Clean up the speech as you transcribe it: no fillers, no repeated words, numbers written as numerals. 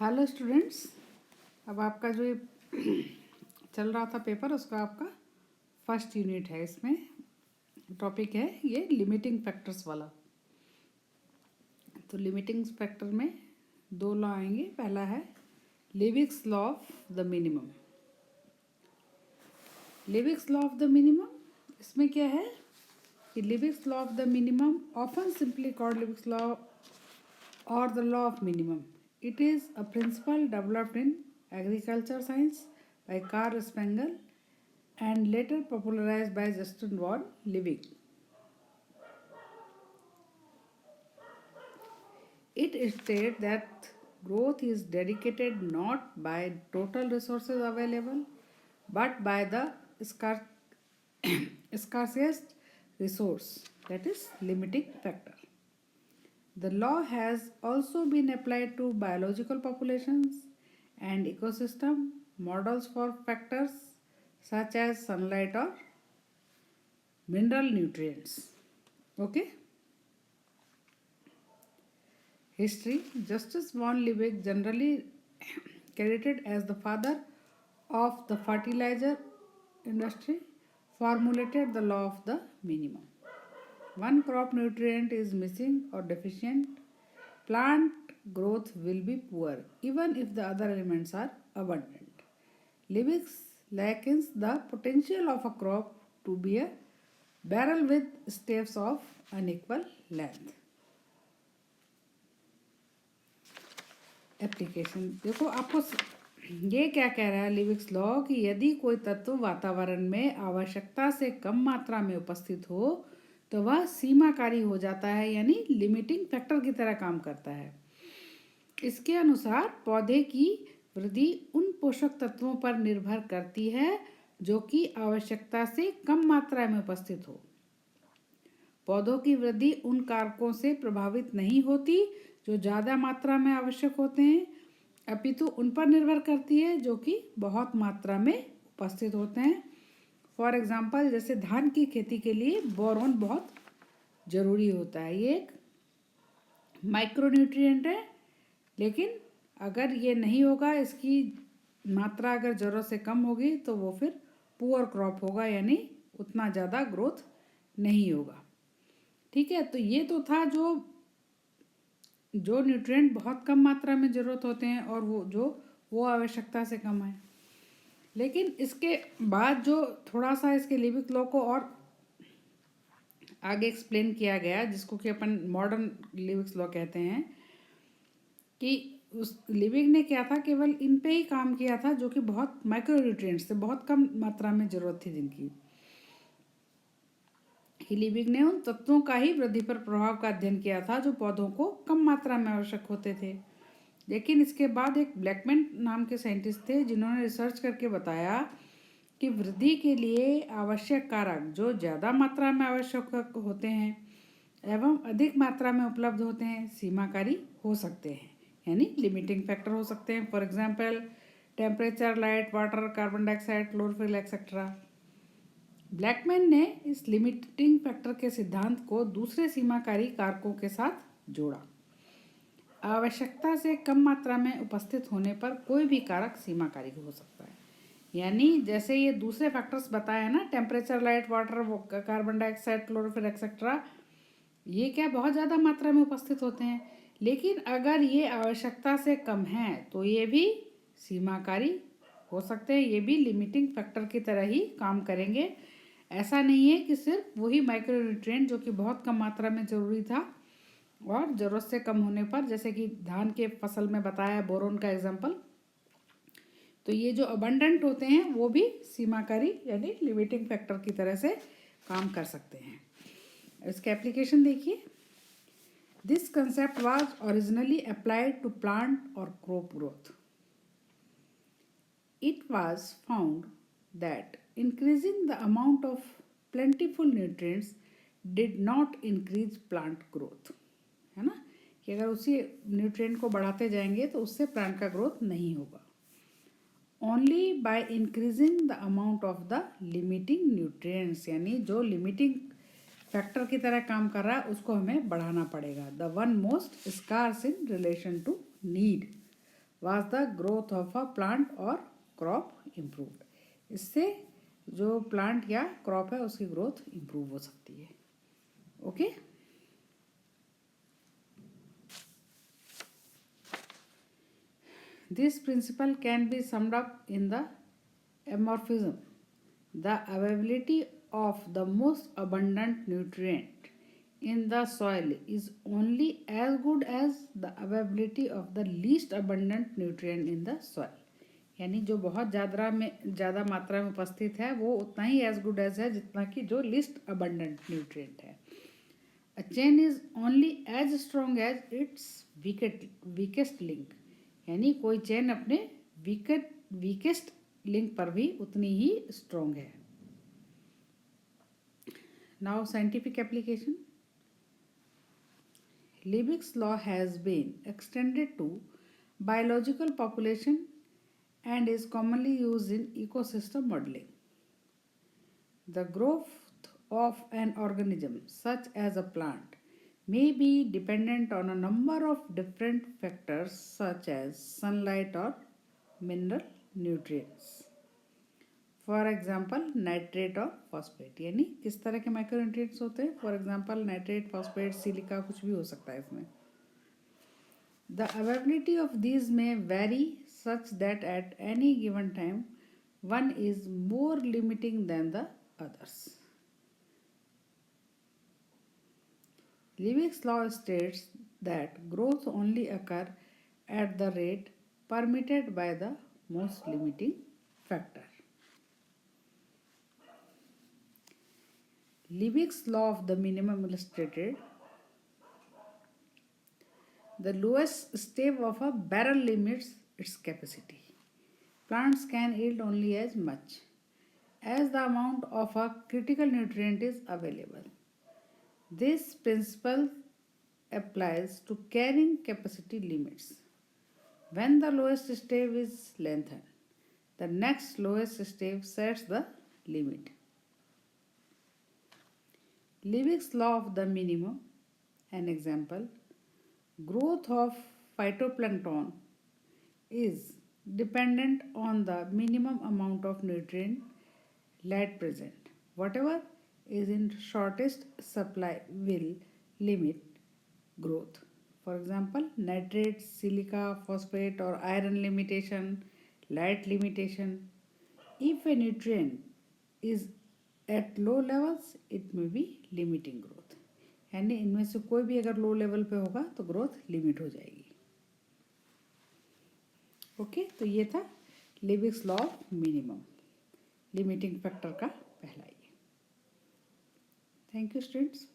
Hello students. अब आपका जो ये चल रहा था पेपर, उसका आपका फर्स्ट यूनिट है। इसमें टॉपिक है ये लिमिटिंग फैक्टर्स वाला। तो लिमिटिंग फैक्टर में दो लॉ आएंगे। पहला है Liebig's law of the minimum. Liebig's law of the minimum, इसमें क्या है कि Liebig's law of the minimum often simply called Liebig's law or the law of minimum. It is a principle developed in agriculture science by Carl Spengel and later popularized by Justin von Liebig. It states that growth is dedicated not by total resources available but by the scarcest resource, that is limiting factor. The law has also been applied to biological populations and ecosystem models for factors such as sunlight or mineral nutrients. Okay? History. Justus von Liebig, generally credited as the father of the fertilizer industry, formulated the law of the minimum. One crop nutrient is missing or deficient, plant growth will be poor even if the other elements are abundant. Liebig likens the potential of a crop to be a barrel with staves of unequal length. Application देखो, आपको ये क्या कह रहा है Liebig's law कि यदि कोई तत्व वातावरण में आवश्यकता से कम मात्रा में उपस्थित हो तो वह सीमाकारी हो जाता है, यानी लिमिटिंग फैक्टर की तरह काम करता है। इसके अनुसार पौधे की वृद्धि उन पोषक तत्वों पर निर्भर करती है जो कि आवश्यकता से कम मात्रा में उपस्थित हो। पौधों की वृद्धि उन कारकों से प्रभावित नहीं होती जो ज़्यादा मात्रा में आवश्यक होते हैं, अपितु उन पर निर्भर करती है जो कि बहुत मात्रा में उपस्थित होते हैं। फॉर एग्जाम्पल, जैसे धान की खेती के लिए बोरोन बहुत ज़रूरी होता है। ये एक माइक्रोन्यूट्रिएंट है, लेकिन अगर ये नहीं होगा, इसकी मात्रा अगर ज़रूरत से कम होगी तो वो फिर पुअर क्रॉप होगा, यानी उतना ज़्यादा ग्रोथ नहीं होगा। ठीक है, तो ये तो था जो न्यूट्रिएंट बहुत कम मात्रा में ज़रूरत होते हैं और वो आवश्यकता से कम है। लेकिन इसके बाद जो थोड़ा सा इसके लिविक लॉ को और आगे एक्सप्लेन किया गया, जिसको कि अपन मॉडर्न लिविक्स लॉ कहते हैं, कि उस लिविक ने क्या था, केवल इन पे ही काम किया था जो कि बहुत माइक्रोन्यूट्रिएंट्स से बहुत कम मात्रा में ज़रूरत थी जिनकी। लिविक ने उन तत्वों का ही वृद्धि पर प्रभाव का अध्ययन किया था जो पौधों को कम मात्रा में आवश्यक होते थे। लेकिन इसके बाद एक ब्लैकमैन नाम के साइंटिस्ट थे जिन्होंने रिसर्च करके बताया कि वृद्धि के लिए आवश्यक कारक जो ज़्यादा मात्रा में आवश्यक होते हैं एवं अधिक मात्रा में उपलब्ध होते हैं सीमाकारी हो सकते हैं, यानी लिमिटिंग फैक्टर हो सकते हैं। For example temperature, light, water, carbon dioxide, chlorophyll etcetera. Blackman ने इस लिमिटिंग फैक्टर के सिद्धांत को दूसरे सीमाकारी कारकों के साथ जोड़ा। आवश्यकता से कम मात्रा में उपस्थित होने पर कोई भी कारक सीमाकारी हो सकता है, यानी जैसे ये दूसरे फैक्टर्स बताए हैं ना, temperature, light, water, carbon dioxide, chlorophyll etcetera, ये क्या बहुत ज़्यादा मात्रा में उपस्थित होते हैं। लेकिन अगर ये आवश्यकता से कम है तो ये भी सीमाकारी हो सकते हैं, ये भी लिमिटिंग फैक्टर की तरह ही काम करेंगे। ऐसा नहीं है कि सिर्फ वही माइक्रोन्यूट्रिएंट जो कि बहुत कम मात्रा में ज़रूरी था और ज़रूरत से कम होने पर, जैसे कि धान के फसल में बताया बोरोन का एग्जाम्पल, तो ये जो अबंडेंट होते हैं वो भी सीमाकारी यानी लिमिटिंग फैक्टर की तरह से काम कर सकते हैं। इसका एप्लीकेशन देखिए। This concept was originally applied to plant और crop growth. It was found that increasing the amount of plentiful nutrients did not increase plant growth, है ना, कि अगर उसी न्यूट्रिएंट को बढ़ाते जाएंगे तो उससे प्लांट का ग्रोथ नहीं होगा। Only by increasing the amount of the limiting nutrients, यानी जो लिमिटिंग फैक्टर की तरह काम कर रहा है उसको हमें बढ़ाना पड़ेगा। The one most scarce in relation to need was the growth of a plant or crop improved. इससे जो प्लांट या क्रॉप है उसकी ग्रोथ इम्प्रूव हो सकती है. Okay. This principle can be summed up in the amorphism. The availability of the most abundant nutrient in the soil is only as good as the availability of the least abundant nutrient in the soil. यानी जो बहुत ज़्यादा मात्रा में उपस्थित है वो उतना ही एज गुड एज है जितना कि जो लिस्ट अबंडेंट न्यूट्रिएंट है. A chain is only as strong as its weakest link. यानी कोई चेन अपने वीकेस्ट लिंक पर भी उतनी ही स्ट्रॉन्ग है. Now scientific application. Liebig's law has been extended to biological population and is commonly used in ecosystem modeling. The growth of an organism, such as a plant, may be dependent on a number of different factors such as sunlight or mineral nutrients. For example nitrate और phosphate. यानी किस तरह के micronutrients होते हैं. For example nitrate, phosphate, silica, कुछ भी हो सकता है इसमें. The availability of these may vary such that at any given time one is more limiting than the others. Liebig's law states that growth only occur at the rate permitted by the most limiting factor. Liebig's law of the minimum illustrated the lowest stave of a barrel limits its capacity. Plants can yield only as much as the amount of a critical nutrient is available. This principle applies to carrying capacity limits. When the lowest stave is lengthened, the next lowest stave sets the limit. Liebig's law of the minimum, an example, growth of phytoplankton is dependent on the minimum amount of nutrient light present. Whatever is in shortest supply will limit growth. For example, nitrate, silica, phosphate or iron limitation, light limitation. If a nutrient is at low levels, it may be limiting growth. यानी इनमें से कोई भी अगर low level पे होगा तो growth limit हो जाएगी. ओके. तो ये था Liebig's law of minimum, limiting factor का पहला ये. Thank you students.